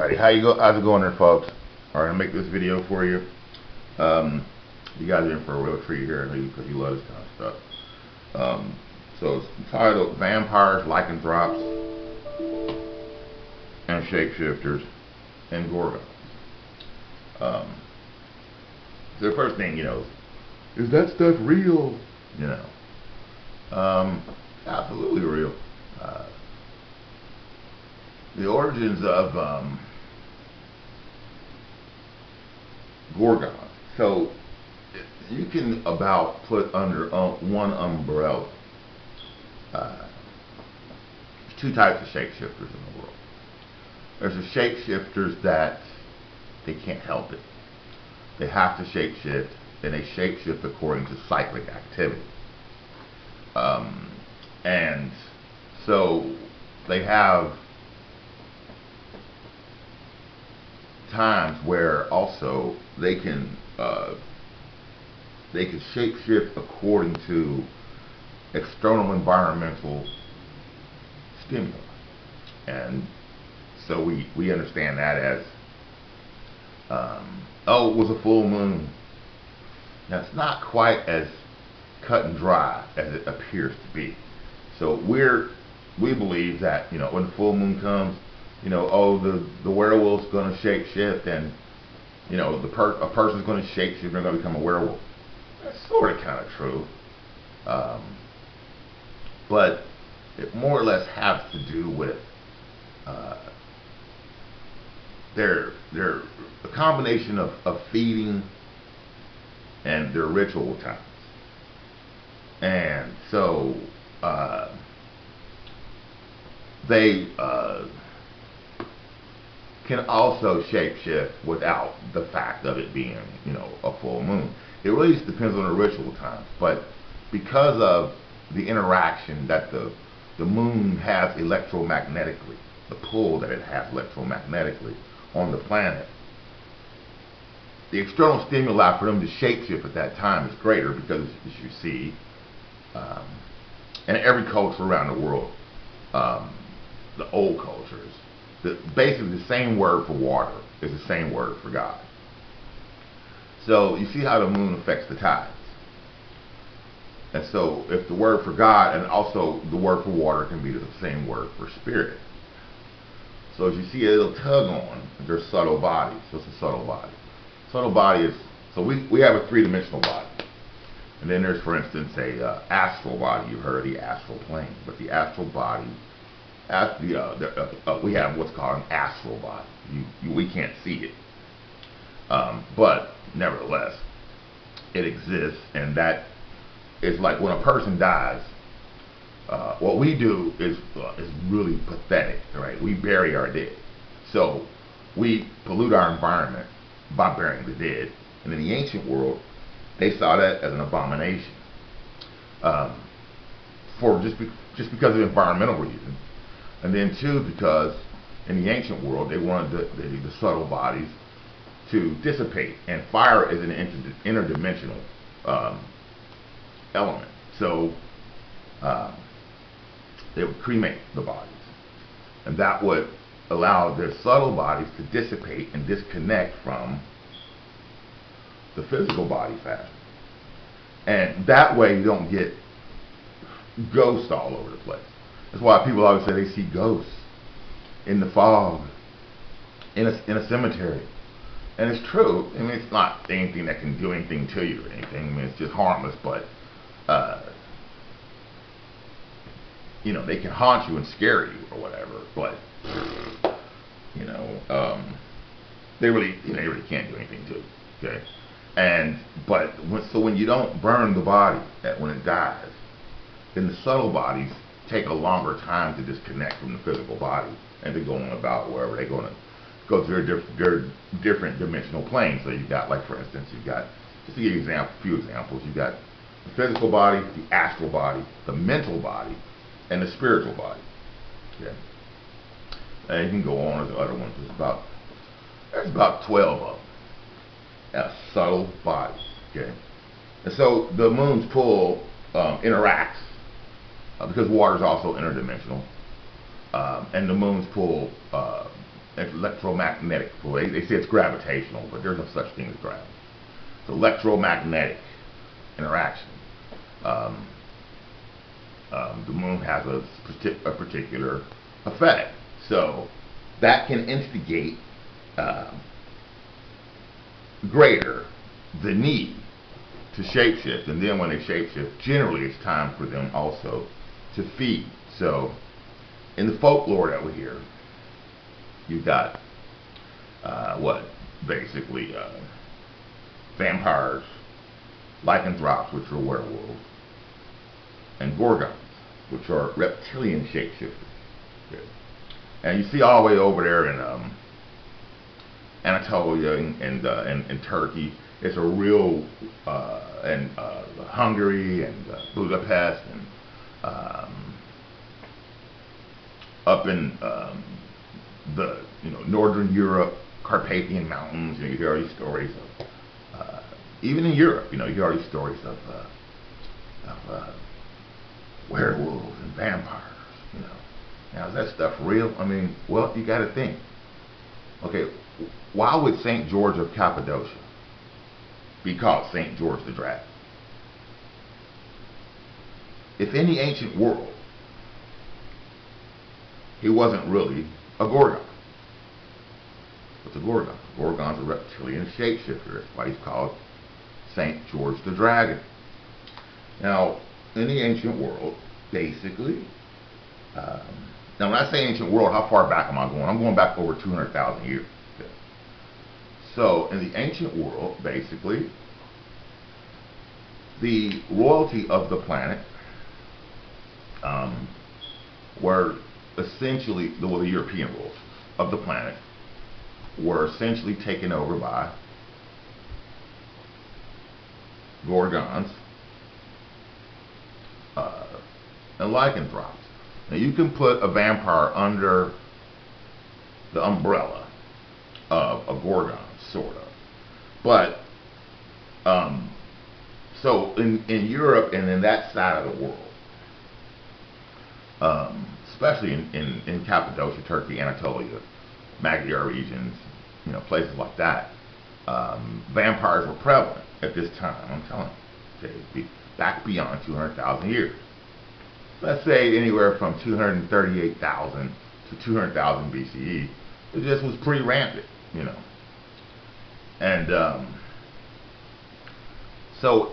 Alrighty, how's it going there, folks? Alright, I'll make this video for you. You guys are in for a real treat here because you love this kind of stuff. So it's entitled Vampires-Lycanthrops and Shapeshifters and Gorgons. So the first thing, is that stuff real? Absolutely real. The origins of Gorgons. So you can about put under one umbrella two types of shapeshifters in the world. There's the shapeshifters that they can't help it. They have to shapeshift, and they shapeshift according to cyclic activity. And so they have times where also they can shapeshift according to external environmental stimuli, and so we understand that as oh, it was a full moon. Now it's not quite as cut and dry as it appears to be. So we believe that when the full moon comes, the werewolf's going to shapeshift, and a person's going to shapeshift, they're going to become a werewolf. That's sort of kind of true, but it more or less has to do with their a combination of feeding and their ritual times, and so they can also shapeshift without the fact of it being, a full moon. It really just depends on the ritual times, but because of the interaction that the moon has electromagnetically, the pull that it has electromagnetically on the planet, the external stimuli for them to shapeshift at that time is greater because, as you see, in every culture around the world, the old cultures, basically the same word for water is the same word for God. So you see how the moon affects the tides. And so if the word for God and also the word for water can be the same word for spirit. So as you see a little tug on, there's subtle bodies. So it's a subtle body. Subtle body is, so we have a three-dimensional body. And then there's, for instance, a astral body. You've heard of the astral plane. But the astral body, we have what's called an astral body. We can't see it. But nevertheless, it exists, and that is like when a person dies. What we do is really pathetic, right? We bury our dead. So we pollute our environment by burying the dead. And in the ancient world, they saw that as an abomination, for just because of environmental reasons, and then too because in the ancient world they wanted the subtle bodies to dissipate, and fire is an interdimensional element. So they would cremate the bodies, and that would allow their subtle bodies to dissipate and disconnect from the physical body faster. And that way you don't get ghosts all over the place. That's why people always say they see ghosts in the fog, in a cemetery. And it's true. I mean, it's not anything that can do anything to you or anything. I mean, it's just harmless, but they can haunt you and scare you or whatever, but they really can't do anything to you. Okay? But when you don't burn the body when it dies, then the subtle bodies take a longer time to disconnect from the physical body and to go on about wherever they're going to go to their different dimensional planes. So you've got, like, for instance, you've got, just to give you a few examples, you've got the physical body, the astral body, the mental body, and the spiritual body. Okay? And you can go on with the other ones. There's about 12 of them. Subtle bodies. Okay? And so the moon's pull interacts because water is also interdimensional, and the moon's pull electromagnetic force. They say it's gravitational, but there's no such thing as gravity. It's electromagnetic interaction. The moon has a particular effect. So that can instigate greater the need to shapeshift. And then when they shapeshift, generally it's time for them also to feed. So in the folklore that we hear, you've got basically vampires, lycanthropes, which are werewolves, and gorgons, which are reptilian shapeshifters. Okay. And you see all the way over there in Anatolia and Turkey. It's a real and Hungary and Budapest and up in the northern Europe, Carpathian Mountains. You hear all these stories of even in Europe. You hear all these stories of werewolves and vampires. Now is that stuff real? I mean, well, you got to think. Okay, why would St. George of Cappadocia be called St. George the Dragon? If in the ancient world he wasn't really a Gorgon. What's a Gorgon? A Gorgon's a reptilian shapeshifter. That's why he's called St. George the Dragon. Now, in the ancient world, basically, now when I say ancient world, how far back am I going? I'm going back over 200,000 years. Okay. So, in the ancient world, basically, the royalty of the planet were essentially, the European rulers of the planet were essentially taken over by Gorgons and lycanthropes. Now you can put a vampire under the umbrella of a Gorgon, sort of. But so in Europe and in that side of the world, especially in Cappadocia, Turkey, Anatolia, Magyar regions, places like that, vampires were prevalent at this time. I'm telling you, okay, back beyond 200,000 years. Let's say anywhere from 238,000 to 200,000 BCE. It just was pretty rampant, And so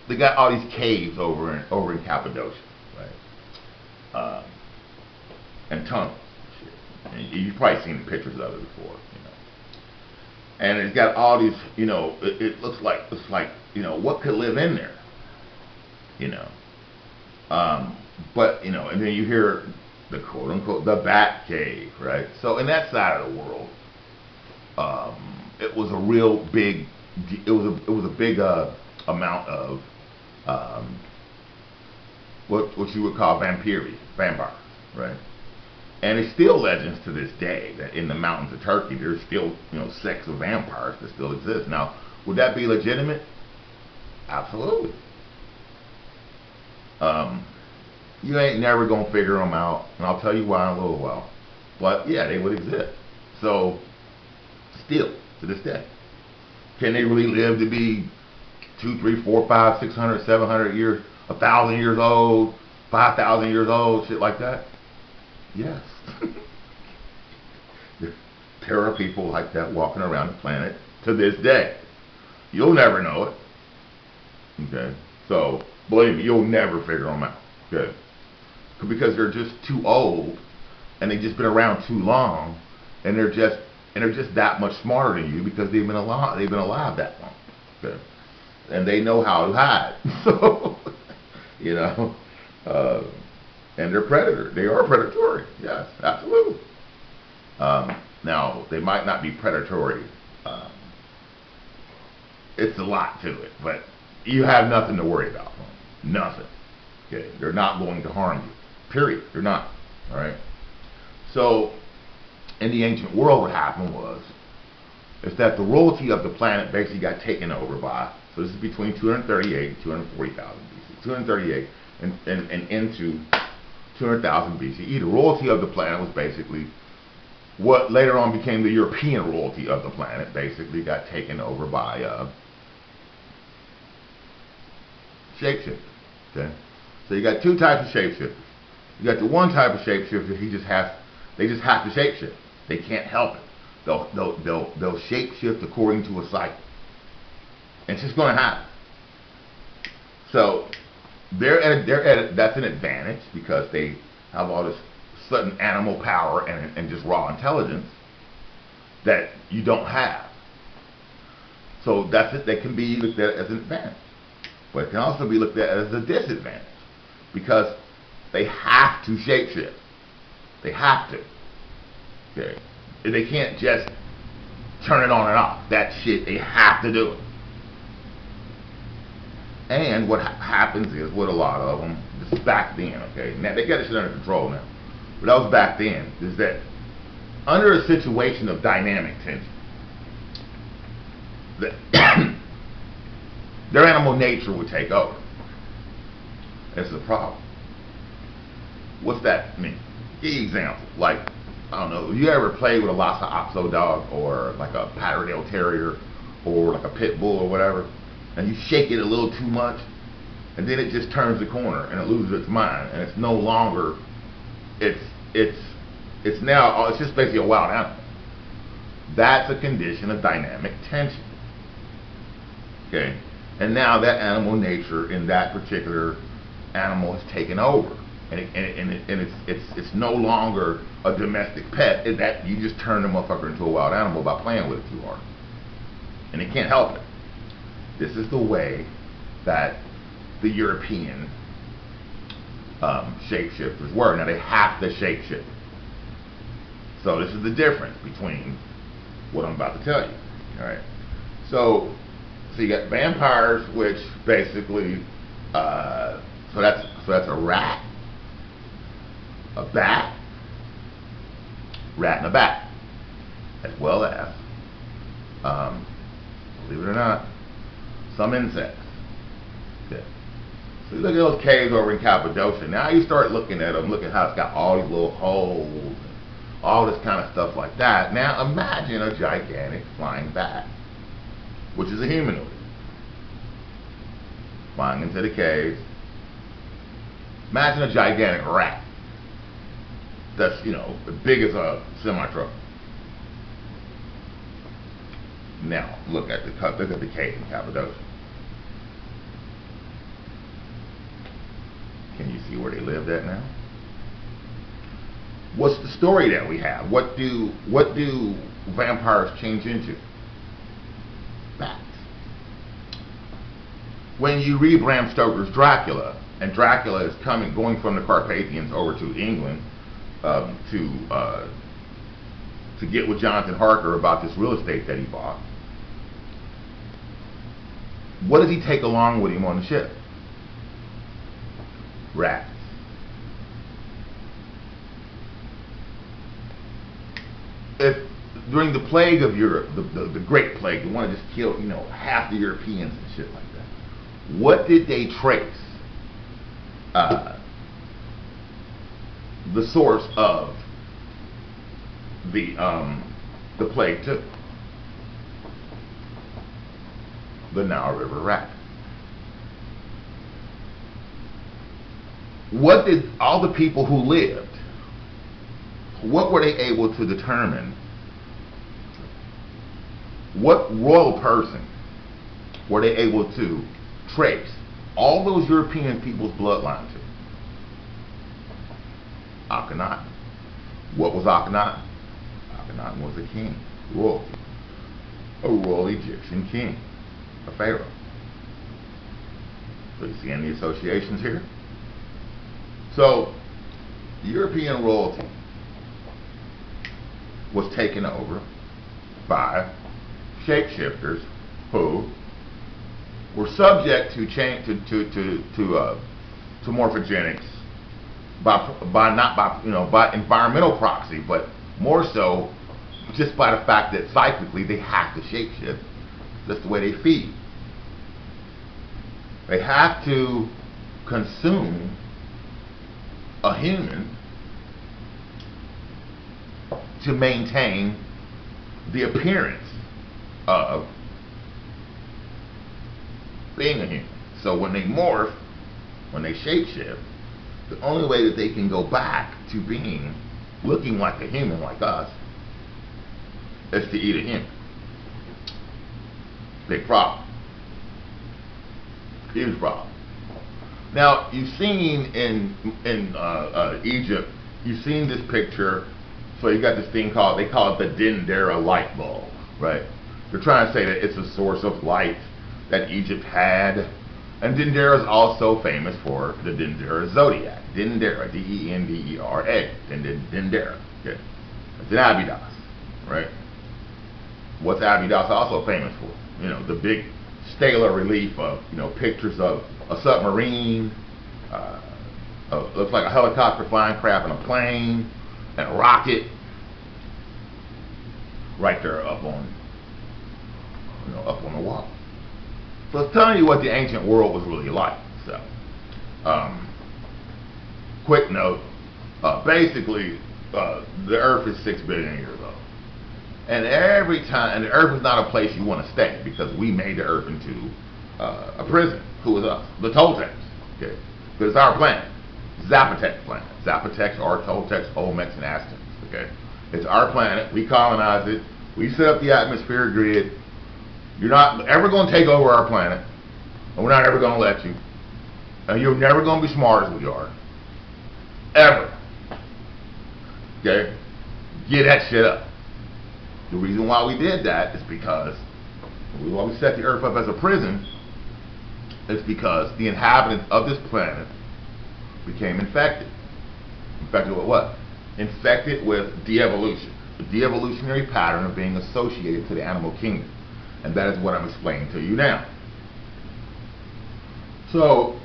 they got all these caves over in Cappadocia, right? And tunnels. And you've probably seen pictures of it before, And it's got all these, it looks like, what could live in there, But, and then you hear the quote unquote, the Bat Cave, right? So in that side of the world, it was a real big, it was a big amount of what you would call vampires, right? And it's still legends to this day that in the mountains of Turkey, there's still, sects of vampires that still exist. Now, would that be legitimate? Absolutely. You ain't never gonna figure them out, and I'll tell you why in a little while. But yeah, they would exist. So, still to this day, can they really live to be 2, 3, 4, 5, 600, 700 years, 1,000 years old, 5,000 years old, shit like that? Yes. There are people like that walking around the planet to this day. You'll never know it. Okay? So, believe me, you'll never figure them out. Okay? Because they're just too old, and they've just been around too long, and they're just that much smarter than you because they've been alive that long. Okay? And they know how to hide. So, and they're predators. They are predatory. Yes, absolutely. Now, they might not be predatory. It's a lot to it, but you have nothing to worry about. Nothing. Okay, they're not going to harm you. Period. They're not. All right. So, in the ancient world, what happened is that the royalty of the planet basically got taken over by. So this is between 238 and 240,000 BC. 238 and into 200,000 BCE. The royalty of the planet was basically what later on became the European royalty of the planet basically got taken over by shapeshifters. Okay, so you got two types of shapeshifters. You got the one type of shapeshifter. They just have to shapeshift. They can't help it. They'll shapeshift according to a cycle. It's just going to happen. So that's an advantage because they have all this sudden animal power and just raw intelligence that you don't have. So that's it. They can be looked at as an advantage, but it can also be looked at as a disadvantage because they have to shapeshift. They have to. Okay. They can't just turn it on and off. That shit, they have to do it. And what happens is, with a lot of them, this is back then, okay? Now, they got this shit under control now. But that was back then, is that under a situation of dynamic tension, their animal nature would take over. That's the problem. What's that mean? Give you an example. Like, I don't know, you ever play with a Lhasa Apso dog or like a Patterdale Terrier or like a Pit Bull or whatever, and you shake it a little too much, and then it just turns the corner and it loses its mind, and it's no longer, it's now, it's just basically a wild animal. That's a condition of dynamic tension. Okay, and now that animal nature in that particular animal has taken over, and it's no longer a domestic pet. That you just turn the motherfucker into a wild animal by playing with it too hard, and it can't help it. This is the way that the European shapeshifters were. Now they have to shapeshift. So this is the difference between what I'm about to tell you. All right. So you got vampires, which basically, so that's a rat, a bat, rat and a bat, as well as, believe it or not, some insects. Okay. So you look at those caves over in Cappadocia. Now you start looking at them, look at how it's got all these little holes, and all this kind of stuff like that. Now imagine a gigantic flying bat, which is a humanoid, flying into the caves. Imagine a gigantic rat that's, you know, as big as a semi-truck. Now look at the cave in Cappadocia. Can you see where they lived at now? What's the story that we have? What do vampires change into? Bats. When you read Bram Stoker's Dracula, and Dracula is going from the Carpathians over to England to get with Jonathan Harker about this real estate that he bought, what does he take along with him on the ship? Rats. If during the plague of Europe, the Great Plague, the one that just killed, you know, half the Europeans and shit like that, what did they trace the source of the plague to? The Nile River rat. What did all the people who lived, what were they able to determine? What royal person were they able to trace all those European people's bloodline to? Akhenaten. What was Akhenaten? Akhenaten was a king, royalty, a royal Egyptian king, a pharaoh. So you see any associations here? So European royalty was taken over by shapeshifters who were subject to change to morphogenics by environmental proxy, but more so just by the fact that cyclically they have to shapeshift. That's the way they feed. They have to consume a human to maintain the appearance of being a human. So when they morph, when they shapeshift, the only way that they can go back to being, looking like a human like us, is to eat a human. Big problem. Huge problem. Now, you've seen in Egypt, you've seen this picture. So you got this thing called, they call it the Dendera light bulb, right? They're trying to say that it's a source of light that Egypt had. And Dendera is also famous for the Dendera zodiac. Dendera, D-E-N-D-E-R-A, Dendera. Okay. It's in Abydos, right? What's Abydos also famous for? You know, the big stellar relief of, you know, pictures of a submarine, looks like a helicopter, flying craft, and a plane, and a rocket, right there up on, you know, up on the wall. So it's telling you what the ancient world was really like. So, quick note, basically, the Earth is 6 billion years old. And every time, and the Earth is not a place you want to stay, because we made the Earth into a prison. Who was us? The Toltecs. Okay, because it's our planet. Zapotec planet. Zapotecs are Toltecs, Olmecs, and Aztecs. Okay, it's our planet. We colonized it. We set up the atmosphere grid. You're not ever going to take over our planet, and we're not ever going to let you. And you're never going to be smart as we are. Ever. Okay? Get that shit up. The reason why we did that is because, why we set the Earth up as a prison, is because the inhabitants of this planet became infected. Infected with what? Infected with de-evolution. The de-evolutionary pattern of being associated to the animal kingdom. And that is what I'm explaining to you now. So,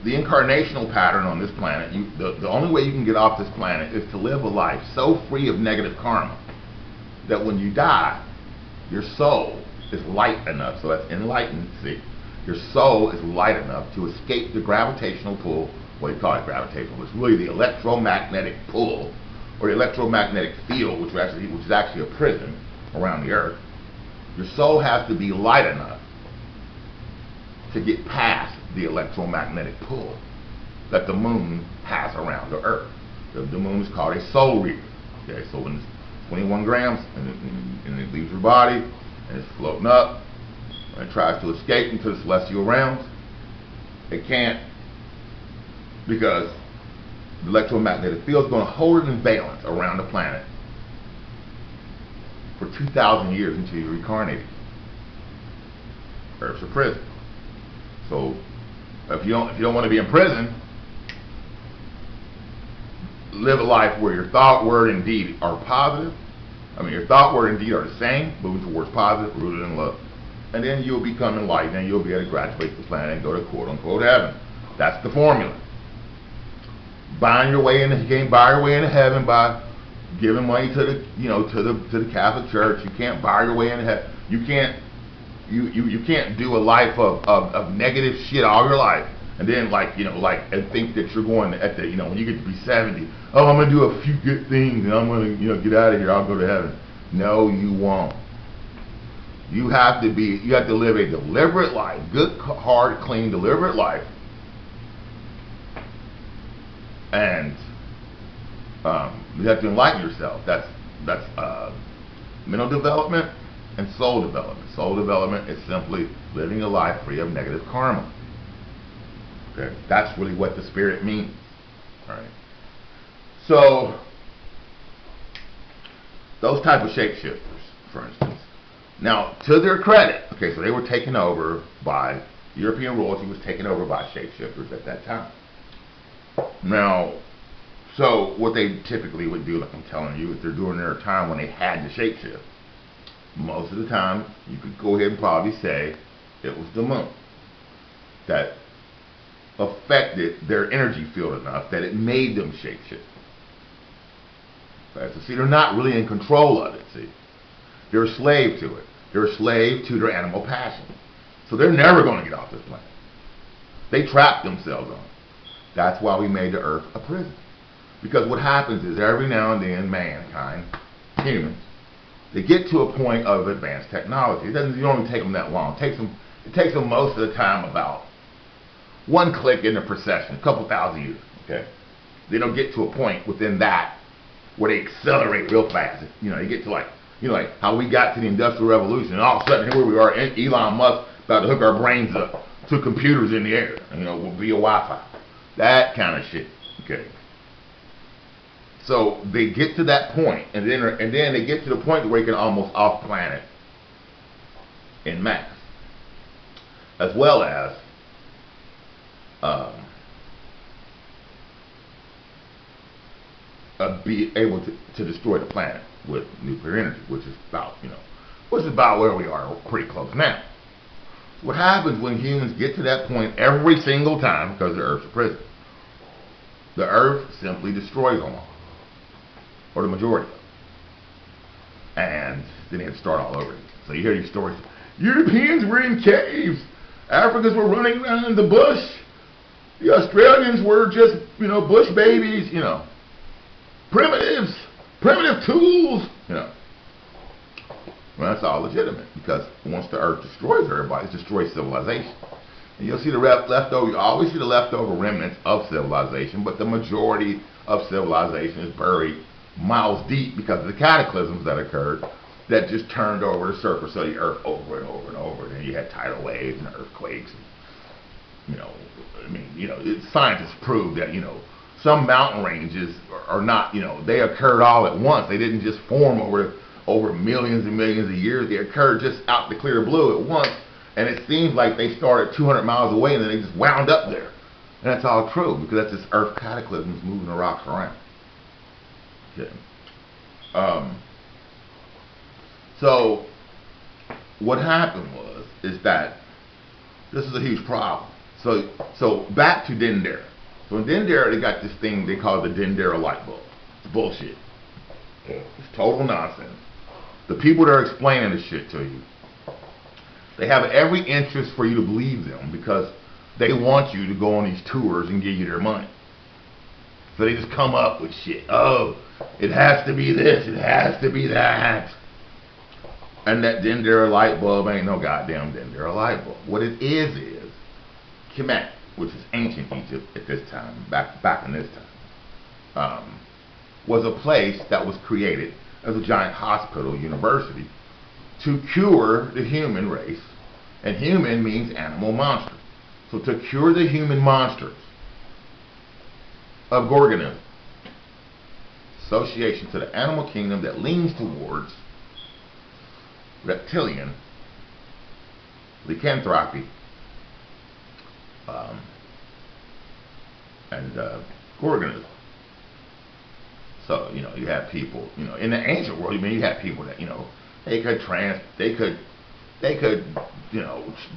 the incarnational pattern on this planet, the only way you can get off this planet is to live a life so free of negative karma that when you die, your soul is light enough, so that's enlightened, see, your soul is light enough to escape the gravitational pull. What do you call it, gravitational? It's really the electromagnetic pull, or the electromagnetic field, which is actually a prison around the Earth. Your soul has to be light enough to get past the electromagnetic pull that the moon has around the Earth. The moon is called a soul reader. Okay, so when it's 21 grams and it leaves your body and it's floating up and it tries to escape into the celestial realms, it can't, because the electromagnetic field is going to hold it in valence around the planet for 2,000 years until you're reincarnated. Earth's a prison. So if you don't want to be in prison, live a life where your thought, word, and deed are positive. I mean, your thought, word, and deed are the same, moving towards positive, rooted in love. And then you'll become enlightened, and you'll be able to graduate the planet and go to quote-unquote heaven. That's the formula. Buying your way into, you can't buy your way into heaven by giving money to the, you know, to the Catholic Church. You can't buy your way into heaven. You can't do a life of negative shit all your life, and then and think that you're going to, at the, when you get to be 70, oh, I'm gonna do a few good things and I'm gonna get out of here, I'll go to heaven. No, you won't. You have to live a deliberate life, good, hard, clean, deliberate life, and you have to enlighten yourself. That's mental development and soul development. Soul development is simply living a life free of negative karma. Okay, that's really what the spirit means. All right. So those type of shapeshifters, for instance. Now, to their credit, okay, so they were taken over by European royalty, was taken over by shapeshifters at that time. Now, so what they typically would do, like I'm telling you, is they're during their time when they had to shapeshift. Most of the time, you could go ahead and probably say it was the moon that affected their energy field enough that it made them shapeshift. Okay, so see, they're not really in control of it, see. They're a slave to it. They're a slave to their animal passion. So they're never going to get off this planet. They trapped themselves on it. That's why we made the Earth a prison. Because what happens is every now and then mankind, humans, they get to a point of advanced technology. It don't even take them that long. It takes them most of the time about one click in the procession, a couple thousand years. Okay, they don't get to a point within that where they accelerate real fast. You know, they get to like how we got to the Industrial Revolution, and all of a sudden here we are, Elon Musk about to hook our brains up to computers in the air, via Wi-Fi, that kind of shit. Okay. So they get to that point, and then they get to the point where they can almost off planet in mass, as well as be able to destroy the planet with nuclear energy, which is about where we are, pretty close now. So what happens when humans get to that point every single time, because the Earth's a prison? The Earth simply destroys them all, or the majority of them, and then they have to start all over again. So you hear these stories: Europeans were in caves, Africans were running around in the bush, the Australians were just bush babies, primitive tools, Well, that's all legitimate, because once the Earth destroys everybody, it destroys civilization. And you'll see you always see the leftover remnants of civilization, but the majority of civilization is buried miles deep because of the cataclysms that occurred that just turned over the surface of the Earth over and over and over. And then you had tidal waves and earthquakes. And, scientists proved that, some mountain ranges are not, they occurred all at once. They didn't just form over millions and millions of years. They occurred just out the clear blue at once. And it seems like they started 200 miles away and then they just wound up there. And that's all true, because that's just Earth cataclysms moving the rocks around. Okay. So what happened is that this is a huge problem. So back to Dendera. So in Dendera, they got this thing they call the Dendera light bulb. It's bullshit. It's total nonsense. The people that are explaining this shit to you, they have every interest for you to believe them, because they want you to go on these tours and give you their money. So they just come up with shit. Oh, it has to be this, it has to be that. And that Dendera light bulb ain't no goddamn Dendera light bulb. What it is Kemet, which is ancient Egypt at this time, back in this time, was a place that was created as a giant hospital, university, to cure the human race. And human means animal monster. So to cure the human monsters of Gorgonism, association to the animal kingdom that leans towards reptilian lycanthropy and Gorgonism. So, you have people, in the ancient world, you have people that,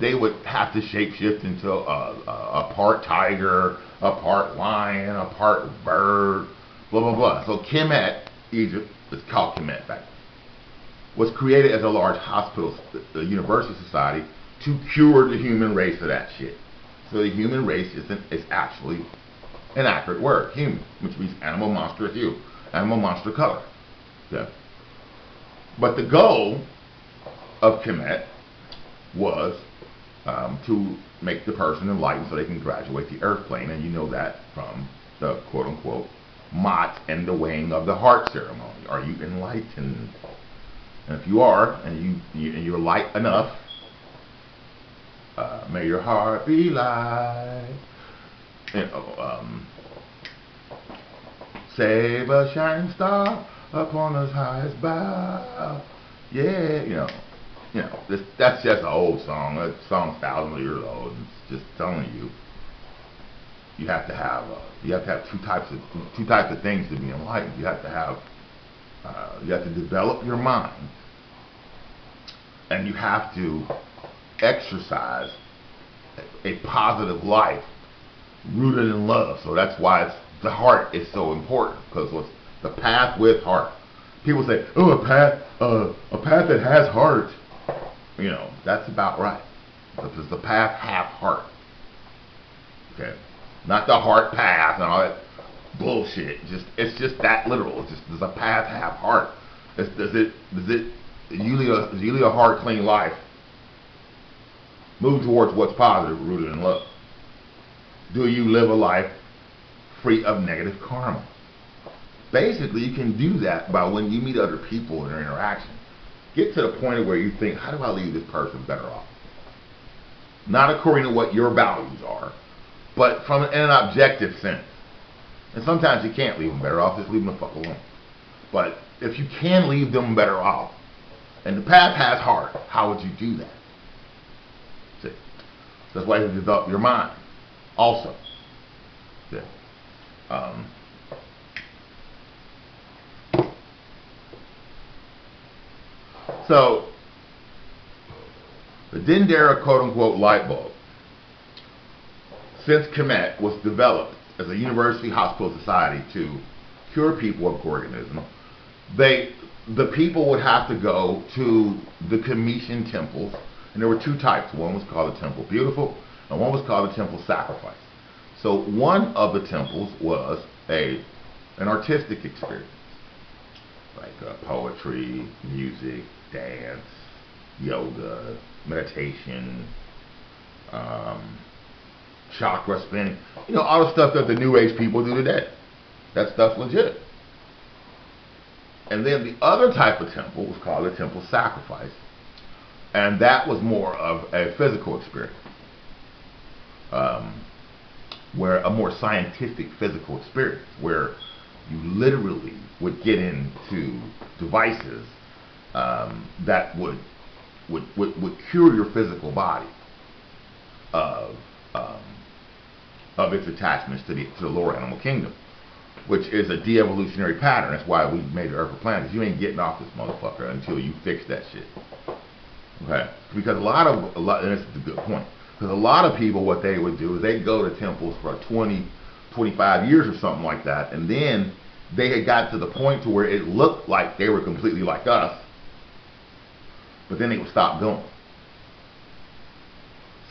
they would have to shapeshift into a part tiger, a part lion, a part bird, blah, blah, blah. So Kemet, Egypt, it's called Kemet back then, was created as a large hospital, university society, to cure the human race of that shit. So the human race is actually an accurate word, human, which means animal monster hue, animal monster color. Yeah. But the goal of Kemet was to make the person enlightened so they can graduate the earth plane, and you know that from the quote-unquote Mott and the weighing of the heart ceremony. Are you enlightened? And if you are, and you're light enough, may your heart be light. Save a shining star upon his highest bough. Yeah, that's just an old song. That song's thousands of years old. It's just telling you, you have to have two types of things to be enlightened. You have to develop your mind, and you have to exercise a positive life rooted in love. So that's why the heart is so important, because what's the path with heart? People say, oh, a path that has heart. That's about right. Because the path have heart. Okay, not the heart path and all that bullshit. It's just that literal. It's just, does a path have heart? Does you lead a heart clean life? Move towards what's positive, rooted in love. Do you live a life free of negative karma? Basically, you can do that by when you meet other people in their interaction. Get to the point where you think, how do I leave this person better off? Not according to what your values are, but from in an objective sense. And sometimes you can't leave them better off, just leave them the fuck alone. But if you can leave them better off, and the path has heart, how would you do that? See? That's why you develop your mind also. See? So, the Dendera quote-unquote light bulb, since Kemet was developed as a university hospital society to cure people of Gorgonism, the people would have to go to the Cometian temples, and there were two types. One was called the Temple Beautiful, and one was called the Temple Sacrifice. So one of the temples was an artistic experience, like poetry, music, dance, yoga, meditation, chakra spinning, all the stuff that the New Age people do today. That stuff's legit. And then the other type of temple was called the Temple Sacrifice, and that was more of a physical experience, where a more scientific physical experience, where you literally would get into devices that would cure your physical body of its attachments to the lower animal kingdom, which is a de-evolutionary pattern. That's why we made the Earth a planet. You ain't getting off this motherfucker until you fix that shit. Okay? Because a lot, and this is a good point, because a lot of people, what they would do is they'd go to temples for 20, 25 years or something like that, and then they had got to the point to where it looked like they were completely like us, but then they would stop going.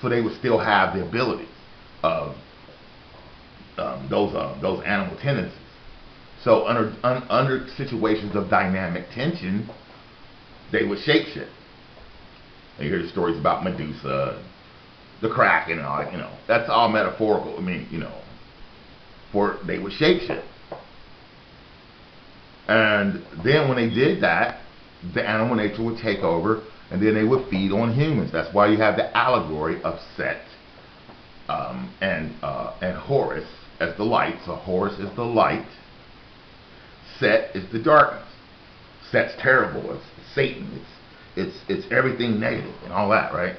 So they would still have the abilities of those animal tendencies. So under situations of dynamic tension, they would shapeshift. And you hear the stories about Medusa, the Kraken, and all that. That's all metaphorical. I mean, for they would shapeshift. And then when they did that, the animal nature would take over, and then they would feed on humans. That's why you have the allegory of Set and Horus as the light. So Horus is the light. Set is the darkness. Set's terrible. It's Satan. It's everything negative and all that, right?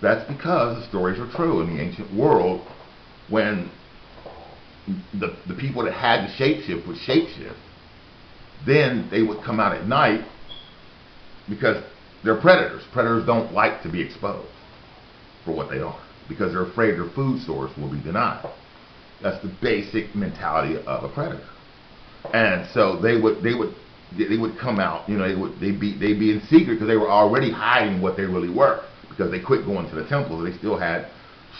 That's because the stories are true in the ancient world. When the people that had to shapeshift would shapeshift, then they would come out at night because they're predators. Predators don't like to be exposed for what they are because they're afraid their food source will be denied. That's the basic mentality of a predator. And so they would come out. They'd be in secret because they were already hiding what they really were, because they quit going to the temples. They still had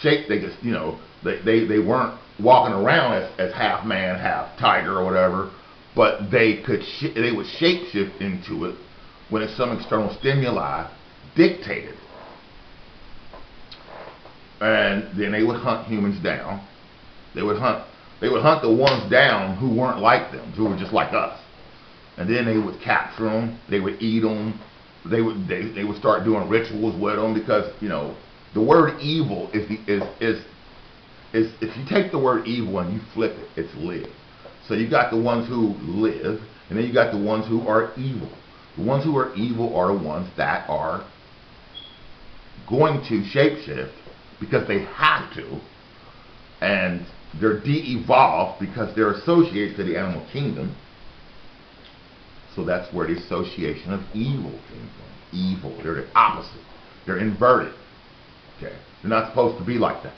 shape. They just they weren't walking around as half man, half tiger or whatever, but they would shapeshift into it when some external stimuli dictated. And then they would hunt humans down. They would hunt the ones down who weren't like them, who were just like us. And then they would capture them. They would eat them. They would start doing rituals with them, because the word evil is if you take the word evil and you flip it, it's live. So you got the ones who live, and then you got the ones who are evil. The ones who are evil are the ones that are going to shapeshift because they have to, and they're de-evolved because they're associated to the animal kingdom. So that's where the association of evil came from. Evil. They're the opposite. They're inverted. Okay? They're not supposed to be like that.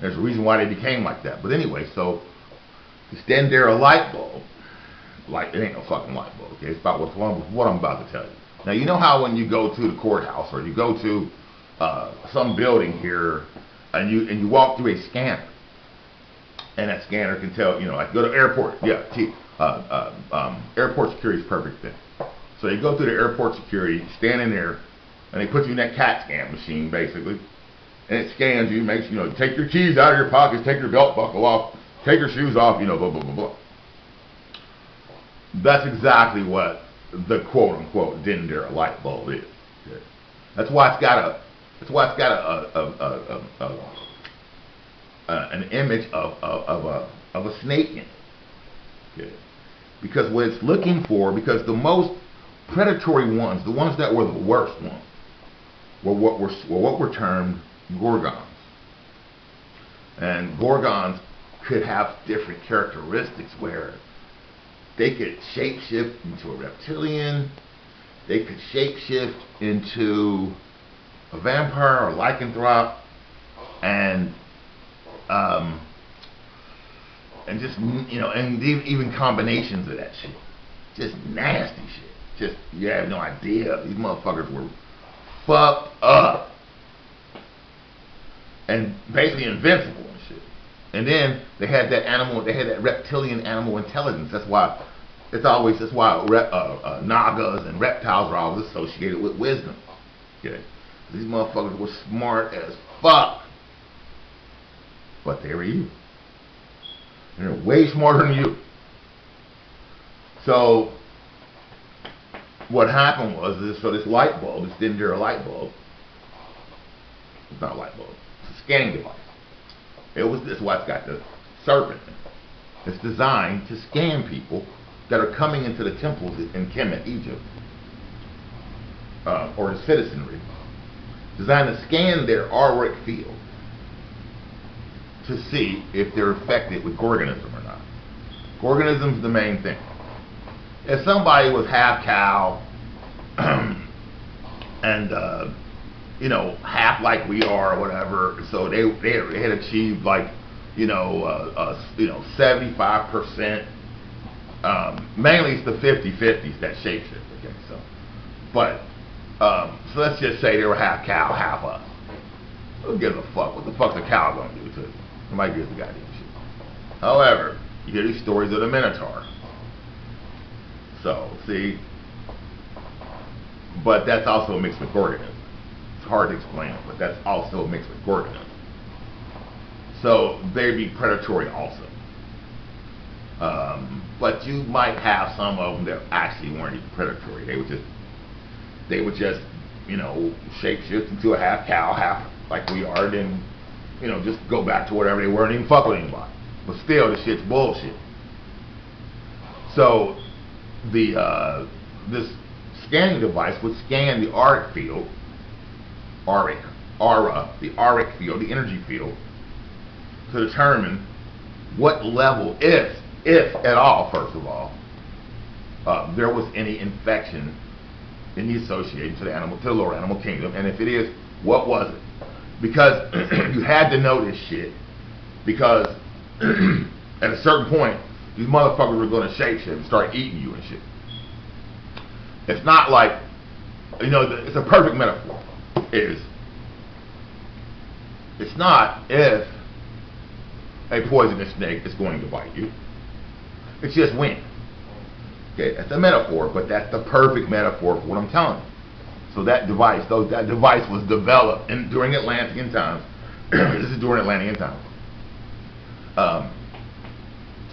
There's a reason why they became like that. But anyway, so stand there a light bulb. It ain't no fucking light bulb. Okay? It's about what I'm about to tell you. Now, you know how when you go to the courthouse or you go to some building here and you walk through a scanner, and that scanner can tell, like go to airport, yeah, airport security is perfect thing. So you go through the airport security, stand in there, and they put you in that CAT scan machine basically, and it scans you, makes take your keys out of your pockets, take your belt buckle off, take your shoes off, blah blah blah blah. That's exactly what the quote unquote Dendera light bulb is. Okay. That's why it's got an image of a snake in it. Okay. Because what it's looking for, because the most predatory ones, the ones that were the worst ones, were what were termed Gorgons. And Gorgons could have different characteristics where they could shapeshift into a reptilian, they could shapeshift into a vampire or lycanthrope, and just and even combinations of that shit, just nasty shit. Just you have no idea. These motherfuckers were fucked up and basically invincible and shit. And then they had that reptilian animal intelligence. That's why Nagas and reptiles are always associated with wisdom. Okay, these motherfuckers were smart as fuck, but they were evil. And they're way smarter than you. So what happened was this light bulb, this Dendera light bulb, it's not a light bulb, it's a scanning device. That's why it's got the serpent in it. It's designed to scan people that are coming into the temples in Kemet, Egypt, or the citizenry, designed to scan their auric field to see if they're affected with Gorgonism or not. Gorgonism's the main thing. If somebody was half cow and half like we are or whatever, so they had achieved like 75%. Mainly it's the 50-50s that shapeshift. Okay, so let's just say they were half cow, half us. Who gives a fuck? What the fuck's a cow gonna do to you? Nobody gives a goddamn shit. However, you hear these stories of the Minotaur. So, see, but that's also mixed with Gorgonism. It's hard to explain, but that's also mixed with Gorgonism. So they'd be predatory also. But you might have some of them that actually weren't even predatory. They would just shapeshift into a half cow, half like we are, then just go back to whatever they were and even fuck with anybody. But still, the shit's bullshit. So this scanning device would scan the auric field, the auric field, the energy field, to determine what level, if at all, first of all, there was any infection in the association to the lower animal kingdom, and if it is, what was it? Because you had to know this shit, because at a certain point, these motherfuckers were going to shapeshift and start eating you and shit. It's not like, it's a perfect metaphor. It's not if a poisonous snake is going to bite you. It's just when. Okay, that's a metaphor, but that's the perfect metaphor for what I'm telling you. So that device was developed during Atlantean times. This is during Atlantean times.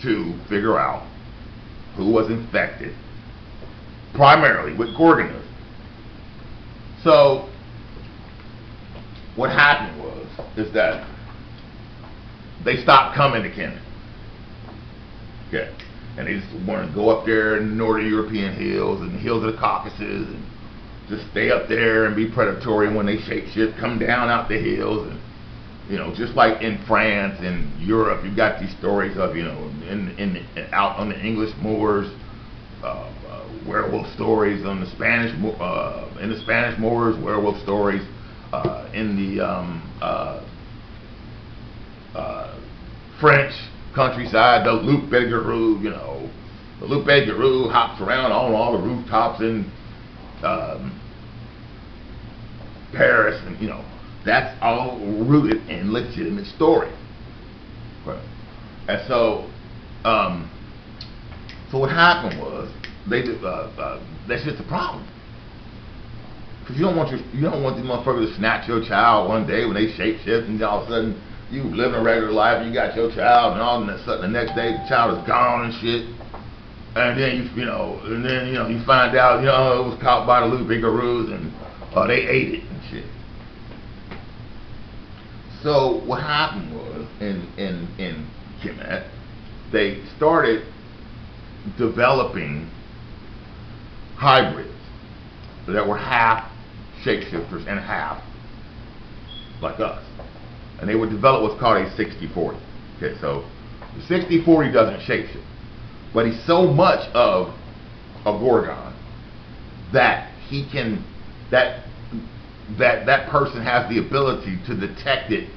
To figure out who was infected, primarily with Gorgonism. So what happened is that they stopped coming to Kemet. Okay. And they just wanted to go up there in the northern European hills and the hills of the Caucasus and just stay up there and be predatory. And when they shapeshift, come down out the hills. And just like in France and Europe, you've got these stories of out on the English moors, werewolf stories on the Spanish in the Spanish moors, werewolf stories in the French countryside, the loup-garou, the loup-garou hops around on all the rooftops in Paris, and that's all rooted in legitimate story. And so, so what happened was they that's just a problem. Because you don't want these motherfuckers to snatch your child one day when they shapeshift, and all of a sudden you living a regular life and you got your child, and all of a sudden the next day the child is gone and shit. And then you find out it was caught by the loup-garoos and they ate it and shit. So what happened was in Kemet, they started developing hybrids that were half shapeshifters and half like us. And they would develop what's called a 60-40. Okay, so the 60-40 doesn't shapeshift, but he's so much of a Gorgon that he can that person has the ability to detect it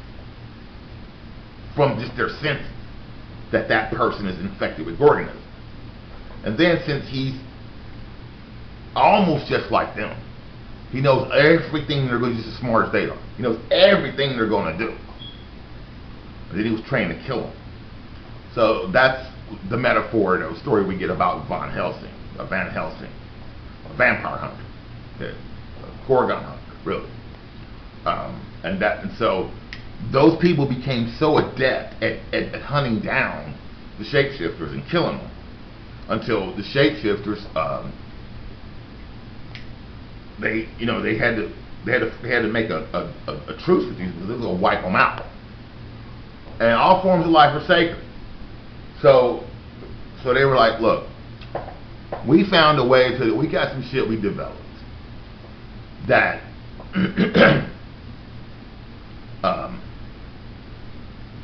from just their senses that person is infected with Gorgonism. And then since he's almost just like them, he knows everything they're going to do, just as smart as they are. He knows everything they're going to do. And then he was trained to kill them. So that's the metaphor, the story we get about Van Helsing, a vampire hunter, a Gorgon hunter, really. And so those people became so adept at hunting down the shapeshifters and killing them until the shapeshifters they had to make a truce with these because they were going to wipe them out. And all forms of life are sacred. So they were like, look, we found a way we got some shit we developed that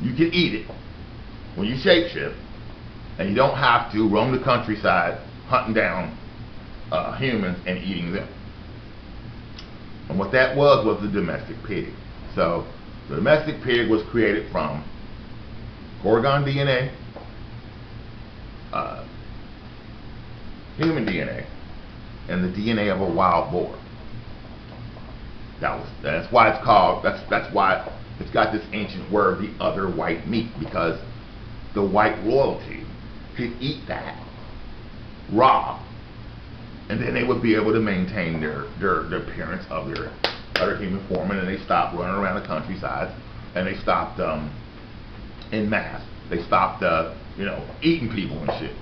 you can eat it when you shapeshift, and you don't have to roam the countryside hunting down humans and eating them. And what that was the domestic pig. So the domestic pig was created from Gorgon DNA, human DNA, and the DNA of a wild boar. That's why it's called. That's why it's got this ancient word, the other white meat, because the white royalty could eat that raw, and then they would be able to maintain their appearance of their other human form, and then they stopped running around the countryside, and they stopped en masse. They stopped eating people and shit.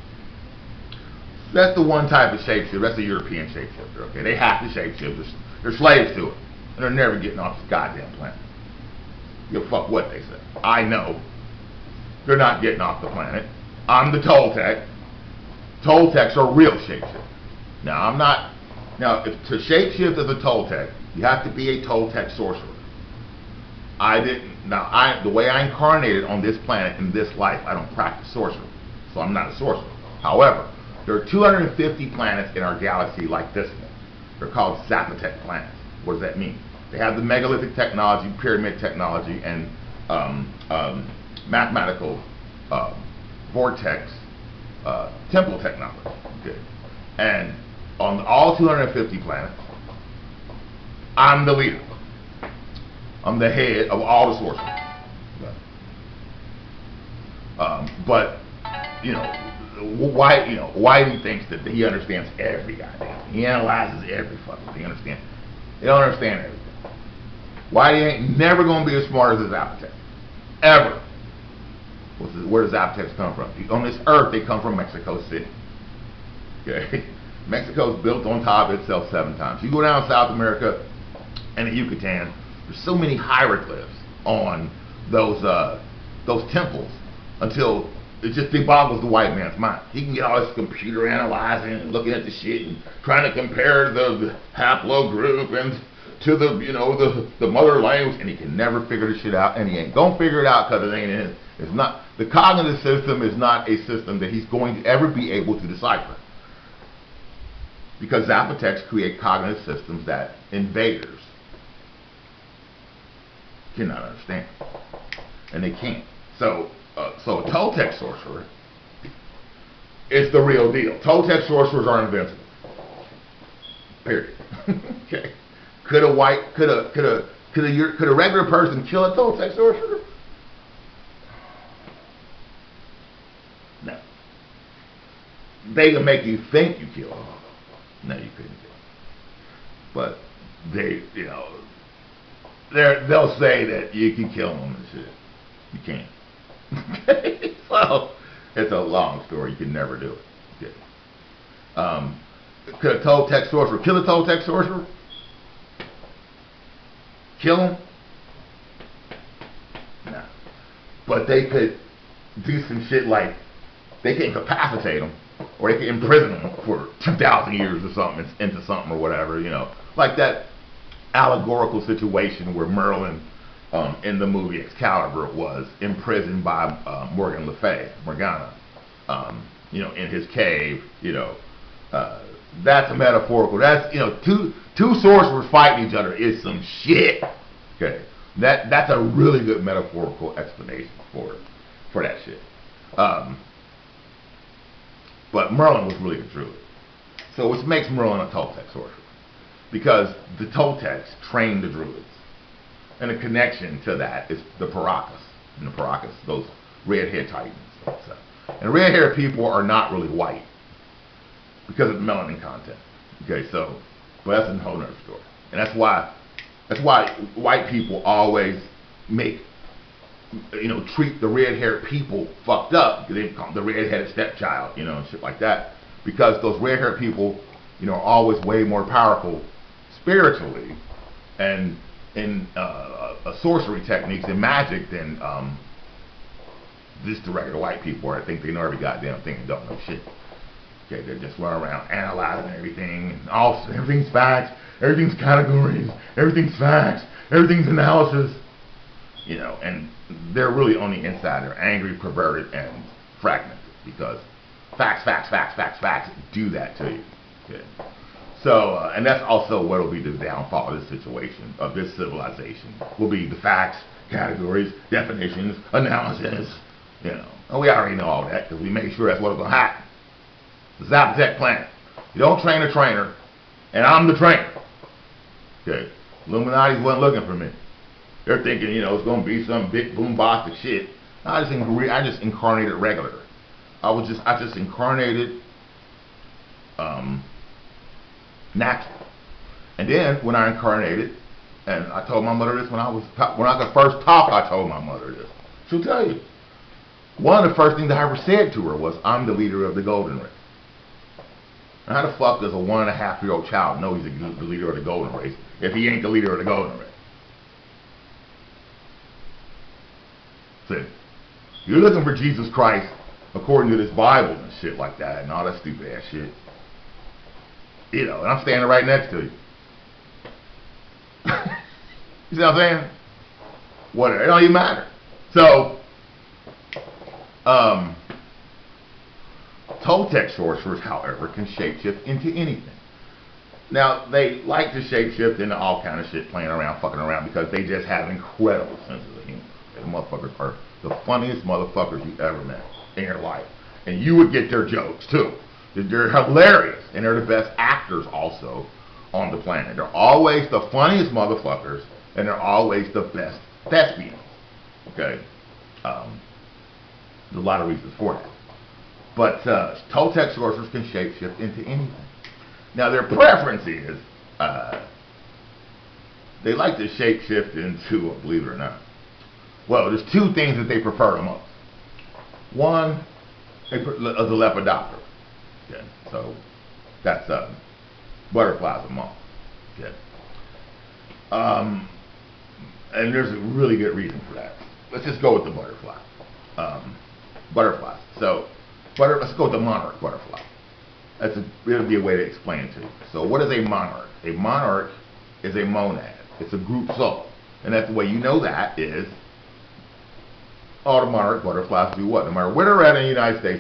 That's the one type of shapeshifter. That's the European shapeshifter. Okay, they have to shapeshift. They're slaves to it, and they're never getting off this goddamn planet. Give a fuck what they say. I know they're not getting off the planet. I'm the Toltec. Toltecs are real shapeshifters. Now I'm not. Now, if to shapeshift as a Toltec, you have to be a Toltec sorcerer. I didn't. Now, the way I incarnated on this planet in this life, I don't practice sorcery, so I'm not a sorcerer. However, there are 250 planets in our galaxy like this one. They're called Zapotec planets. What does that mean? They have the megalithic technology, pyramid technology, and mathematical vortex temple technology. Okay. And on all 250 planets, I'm the leader. I'm the head of all the sorcerers. But Whitey thinks that he understands every goddamn thing. He analyzes every fucking thing. They don't understand everything. Whitey ain't never gonna be as smart as his Zapotec. Ever. Where does Zapotec come from? On this earth, they come from Mexico City. Okay? Mexico's built on top of itself 7 times. You go down South America and the Yucatan, there's so many hieroglyphs on those temples until it boggles the white man's mind. He can get all this computer analyzing and looking at the shit and trying to compare the haplogroup and to the mother language, and he can never figure the shit out, and he ain't gonna figure it out because it ain't in it. It's not, the cognitive system is not a system that he's going to ever be able to decipher. Because Zapotecs create cognitive systems that invaders cannot understand. And they can't. So a Toltec sorcerer is the real deal. Toltec sorcerers are invincible. Period. Okay. Could a regular person kill a Toltec sorcerer? they can make you think you killed them. No, you couldn't kill them. But they, they'll say that you can kill them and shit. You can't. So it's a long story. You can never do it. Okay. Could a Toltec sorcerer kill a Toltec sorcerer? Kill him? No. But they could do some shit like they can incapacitate them, or they can imprison them for 2,000 years or something into something or whatever, like that allegorical situation where Merlin in the movie Excalibur was imprisoned by Morgana, in his cave. That's a metaphorical. That's two sorcerers fighting each other is some shit. Okay, that's a really good metaphorical explanation for that shit. But Merlin was really a druid, so which makes Merlin a Toltec sorcerer, because the Toltecs trained the druids, and the connection to that is the Paracas, and the Paracas, those red-haired titans. And red-haired people are not really white because of the melanin content. Okay, so, but that's a whole nother story, and that's why white people always treat the red-haired people fucked up. They call them the red-headed stepchild, and shit like that, because those red-haired people, are always way more powerful spiritually and in sorcery techniques and magic than just the regular white people. I think they know every goddamn thing and don't know shit. Okay, they just run around analyzing everything, and everything's facts, everything's categories, everything's facts, everything's analysis, and they're really only inside. They're angry, perverted, and fragmented, because facts do that to you. Okay. So, and that's also what will be the downfall of this situation, of this civilization, will be the facts, categories, definitions, analysis, And we already know all that, because we made sure that's what's going to happen. The Zapotec planet. You don't train a trainer, and I'm the trainer. Okay. Illuminati's wasn't looking for me. They're thinking, it's going to be some big bombastic shit. I just incarnated regular. I just incarnated natural. And then when I incarnated, and I told my mother this when I could first talk, I told my mother this. She'll tell you. One of the first things I ever said to her was, I'm the leader of the Golden Race. How the fuck does a 1.5-year-old child know he's the leader of the Golden Race if he ain't the leader of the Golden Race? See, you're looking for Jesus Christ according to this Bible and shit like that and all that stupid ass shit. And I'm standing right next to you. You see what I'm saying? Whatever, it don't even matter. So, Toltec sorcerers, however, can shapeshift into anything. Now, they like to shapeshift into all kind of shit, playing around, fucking around, because they just have incredible senses of humor. The motherfuckers are the funniest motherfuckers you ever met in your life. And you would get their jokes, too. They're hilarious, and they're the best actors, also, on the planet. They're always the funniest motherfuckers, and they're always the best thespians. Okay? There's a lot of reasons for that. But Toltec sorcerers can shapeshift into anything. Now, their preference is, they like to shapeshift into, believe it or not, well, there's two things that they prefer the most. One is the lepidoptera. Okay, so that's butterflies and moths. Okay. And there's a really good reason for that. Let's just go with the butterfly. Butterflies. So, let's go with the monarch butterfly. It'll be a way to explain it to you. So, what is a monarch? A monarch is a monad. It's a group soul. And that's the way you know that is all the monarch butterflies do what? No matter where they're at in the United States,